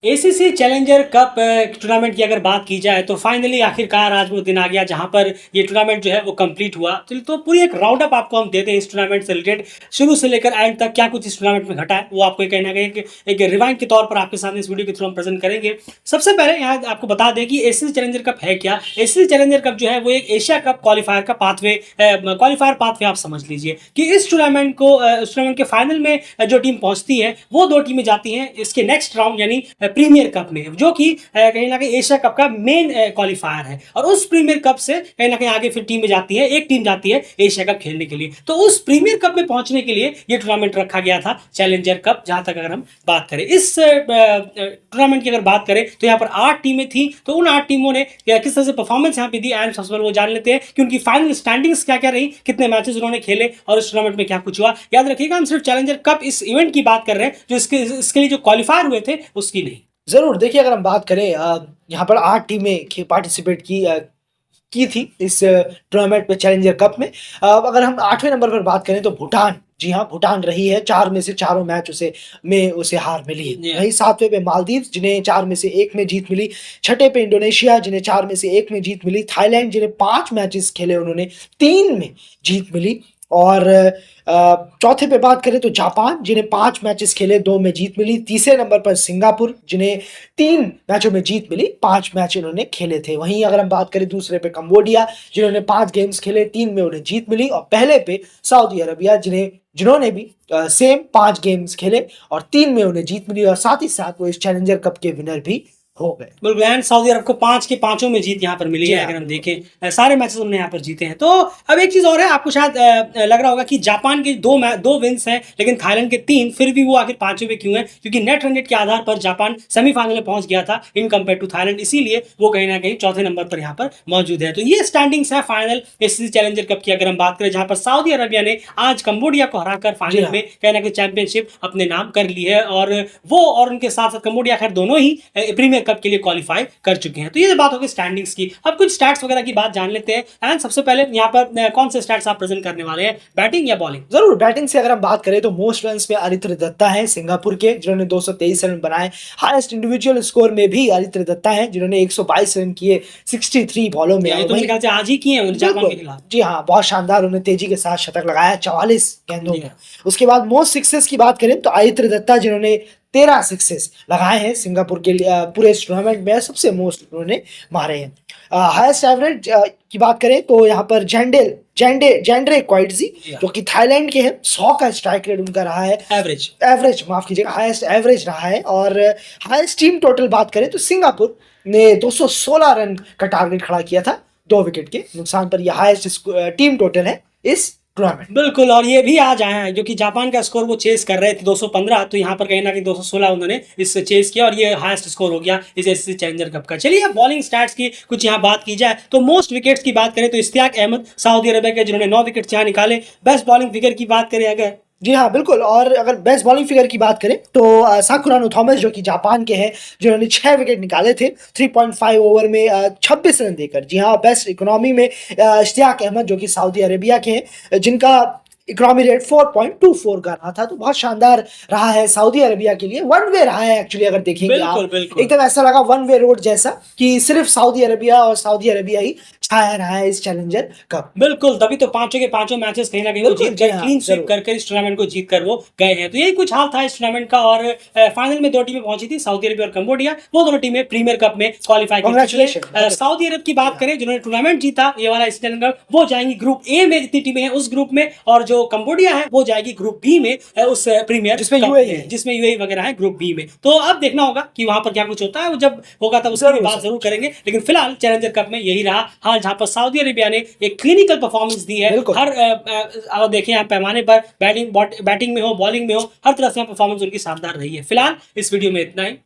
ACC challenger cup tournament की अगर बात की जाए तो फाइनली आखिरकार आज वो दिन आ गया जहां पर ये टूर्नामेंट जो है वो कंप्लीट हुआ। तो पूरी एक राउंड अप आपको हम देते हैं इस टूर्नामेंट से रिलेटेड, शुरू से लेकर एंड तक क्या कुछ इस टूर्नामेंट में घटा है वो आपको कहीं ना कहीं एक रिवाइंड के तौर पर आपके सामने इस वीडियो के थ्रू हम प्रेजेंट करेंगे। सबसे पहले यहाँ आपको बता दें कि एसीसी चैलेंजर कप है क्या। एसीसी चैलेंजर कप जो है वो एक एशिया कप क्वालिफायर का पाथवे आप समझ लीजिए कि इस टूर्नामेंट के फाइनल में जो टीम पहुंचती है वो दो टीमें जाती हैं इसके नेक्स्ट राउंड यानी प्रीमियर कप में, जो कि कहीं ना कहीं एशिया कप का मेन क्वालिफायर है। और उस प्रीमियर कप से कहीं ना कहीं आगे फिर टीम में जाती है, एक टीम जाती है एशिया कप खेलने के लिए। तो उस प्रीमियर कप में पहुंचने के लिए ये टूर्नामेंट रखा गया था चैलेंजर कप। जहां तक अगर हम बात करें इस टूर्नामेंट की अगर बात करें तो यहाँ पर 8 टीमें थी। तो उन 8 टीमों ने किस तरह से परफॉर्मेंस यहाँ पे दी एंड सबसे पहले वो जान लेते हैं कि उनकी फाइनल स्टैंडिंग्स क्या क्या रही, कितने मैचेस उन्होंने खेले और इस टूर्नामेंट में क्या कुछ हुआ। याद रखिएगा हम सिर्फ चैलेंजर कप इस इवेंट की बात कर रहे हैं, जो इसके लिए जो क्वालिफायर हुए थे उसकी नहीं। ज़रूर देखिए, अगर हम बात करें यहाँ पर 8 टीमें पार्टिसिपेट की थी इस टूर्नामेंट में चैलेंजर कप में। अगर हम 8वें नंबर पर बात करें तो भूटान, जी हाँ, भूटान रही है। 4 में से चारों मैच उसे हार मिली है। वहीं 7वें पे मालदीव, जिन्हें 4 में से 1 में जीत मिली। 6ठे पे इंडोनेशिया, जिन्हें 4 में से 1 में जीत मिली। थाईलैंड, जिन्हें 5 मैचेस खेले उन्होंने 3 में जीत मिली। और चौथे पे बात करें तो जापान, जिन्हें 5 मैचेस खेले 2 में जीत मिली। तीसरे नंबर पर सिंगापुर, जिन्हें 3 मैचों में जीत मिली, 5 मैच इन्होंने खेले थे। वहीं अगर हम बात करें दूसरे पे कंबोडिया, जिन्होंने 5 गेम्स खेले 3 में उन्हें जीत मिली। और पहले पे सऊदी अरबिया, जिन्होंने भी सेम 5 गेम्स खेले और 3 में उन्हें जीत मिली। और साथ ही साथ वो इस चैलेंजर कप के विनर भी हो गए। बिल्कुल, एंड सऊदी अरब को 5 के 5 में जीत यहाँ पर मिली है। अगर हम देखें सारे मैचेस उन्होंने यहाँ पर जीते हैं। तो अब एक चीज और है, आपको शायद लग रहा होगा कि जापान के 2 विन्स हैं लेकिन थाईलैंड के 3, फिर भी वो आखिर 5वें पे क्यों है? क्योंकि नेट रन रेट के आधार पर जापान सेमीफाइनल में पहुंच गया था इन कंपेयर टू थाईलैंड, इसीलिए वो कहीं ना कहीं चौथे नंबर पर यहाँ पर मौजूद है। तो ये स्टैंडिंग्स है फाइनल एसीसी चैलेंजर कप की अगर हम बात करें, जहां पर सऊदी अरबिया ने आज कंबोडिया को हराकर फाइनल में कहीं ना कहीं चैंपियनशिप अपने नाम कर ली है। और वो और उनके साथ साथ कंबोडिया खैर दोनों ही प्रीमियर कप के लिए क्वालिफाई कर चुके हैं। तो ये बात होगी स्टैंडिंग्स की। अब कुछ स्टैट्स वगैरह की बात जान लेते हैं। एंड सबसे पहले यहाँ पर कौन से स्टैट्स आप प्रेजेंट करने वाले हैं, बैटिंग या बॉलिंग? जरूर, बैटिंग से अगर हम बात करें तो मोस्ट रन्स में आदित्य दत्ता है सिंगापुर के, जिन्होंने 223 रन बनाए। हाईएस्ट इंडिविजुअल स्कोर में भी आदित्य दत्ता है, जिन्होंने 122 रन किए 63 बॉलों में। तो मेरे ख्याल से आज ही किए हैं जापान के खिलाफ। जी हाँ, बहुत शानदार, उन्होंने तेजी के साथ शतक लगाया 44 गेंदों में। उसके बाद मोस्ट सिक्सेस की बात करें तो आदित्य दत्ता, जिन्होंने 13 सिक्सेस लगाए हैं सिंगापुर के लिए पूरे इस टूर्नामेंट में, सबसे मोस्ट उन्होंने मारे हैं। हाईएस्ट एवरेज की बात करें तो यहाँ पर जेंड्रे क्वाइटजी, जो कि थाईलैंड के हैं, 100 का स्ट्राइक रेट उनका रहा है। एवरेज माफ कीजिएगा, हाईएस्ट एवरेज रहा है। और हाईएस्ट टीम टोटल बात करें तो सिंगापुर ने 216 रन का टारगेट खड़ा किया था 2 विकेट के नुकसान पर। यह हाईएस्ट टीम टोटल है इस टूर्नामेंट। बिल्कुल, और ये भी आज आया है जो कि जापान का स्कोर वो चेस कर रहे थे 215, तो यहाँ पर कहीं ना कहीं 216 उन्होंने इससे चेस किया और ये हाईएस्ट स्कोर हो गया इस एसीसी चैलेंजर कप का। चलिए अब बॉलिंग स्टैट्स की कुछ यहाँ बात की जाए तो मोस्ट विकेट्स की बात करें तो इश्तियाक अहमद सऊदी अरबिया के, जिन्होंने 9 विकेट यहाँ निकाले। बेस्ट बॉलिंग फिगर की बात करें अगर, जी हाँ बिल्कुल, और अगर बेस्ट बॉलिंग फिगर की बात करें तो साकुरानो थॉमस, जो कि जापान के हैं, जिन्होंने 6 विकेट निकाले थे 3.5 ओवर में 26 रन देकर। जी हाँ, बेस्ट इकोनॉमी में इश्तियाक अहमद, जो कि सऊदी अरेबिया के हैं, जिनका इकोनॉमी रेट 4.24 का रहा था। तो बहुत शानदार रहा है सऊदी अरेबिया के लिए। वन वे रहा है एक्चुअली, अगर देखेंगे आप एकदम ऐसा लगा वन वे रोड जैसा कि सिर्फ सऊदी अरेबिया ही छाया रहा है इस चैलेंजर कप। बिल्कुल, तभी तो 5 के 5 मैचेस कहीं ना कहीं वो जीत कर क्लीन स्वीप करके इस टूर्नामेंट को जीत कर वो गए हैं। तो यही कुछ हाल था इस टूर्नामेंट का। और फाइनल में 2 टीमें पहुंची थी, सऊदी अरबिया और कंबोडिया। वो दोनों टीमें प्रीमियर कप में क्वालिफाई कर चुकी हैं। सऊदी अरब की बात करें, जिन्होंने टूर्नामेंट जीता ये वाला इस चैलेंजर कप, वो जाएंगी ग्रुप ए में, जितनी टीमें हैं उस ग्रुप में। और जो कंबोडिया है वो जाएगी ग्रुप बी में, उस प्रीमियर जिसमें यूएई वगैरह है ग्रुप बी में। तो अब देखना होगा कि वहां पर क्या कुछ होता है, वो जब होगा तब उसकी बात जरूर करेंगे। लेकिन फिलहाल चैलेंजर कप में यही रहा हाल, जहां पर सऊदी अरबिया ने एक क्लिनिकल परफॉर्मेंस दी है। हर अगर देखें यहाँ पैमाने पर, बैटिंग में हो, बॉलिंग में हो, हर तरह से परफॉर्मेंस उनकी शानदार रही है। फिलहाल इस वीडियो में इतना ही।